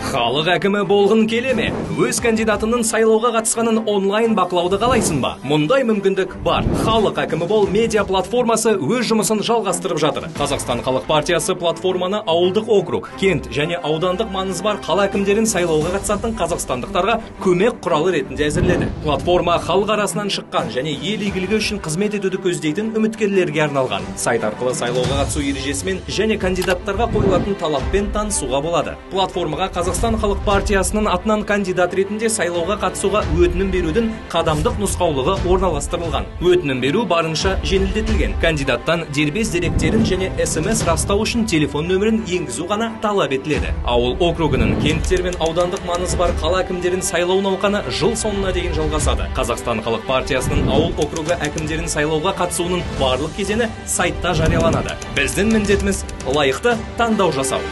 Халық әкімі болғын келе ме? Өз кандидатының сайлауға қатысқанын онлайн бақылауды қалайсың ба? Мұндай мүмкіндік бар. Халық әкімі бол медиа платформасы өз жұмысын жалғастырып жатыр. Қазақстан халық партиясы платформаны ауылдық округ, кент және аудандық маңызы бар қала әкімдерін сайлауға қатысатын қазақстандықтарға көмек құралы ретінде әзірледі. Платформа халық арасынан шыққан және ел игілігі үшін қызмет етуді көздейтін үміткерлерге арналған. Сайт арқылы сайлауға қатысу ережесімен және кандидаттарға қойылатын талаппен танысуға болады. Платформаға Қазақстан халық партиясының атынан кандидат ретінде сайлауға қатысуға өтінім берудің қадамдық нұсқаулығы орналастырылған. Өтінім беру барынша жеңілдетілген. Кандидаттан дербес деректерін және SMS растау үшін телефон нөмірін енгізу ғана талап етіледі. Ауыл округінің, kenттер мен аудандық маңызы бар қала әкімдерін сайлау науқаны жыл соңына дейін жалғасады. Қазақстан халық партиясының ауыл округі әкімдерін сайлауға қатысуының барлық кезеңі сайтта жарияланады. Біздің міндетіміз лайықты таңдау жасау.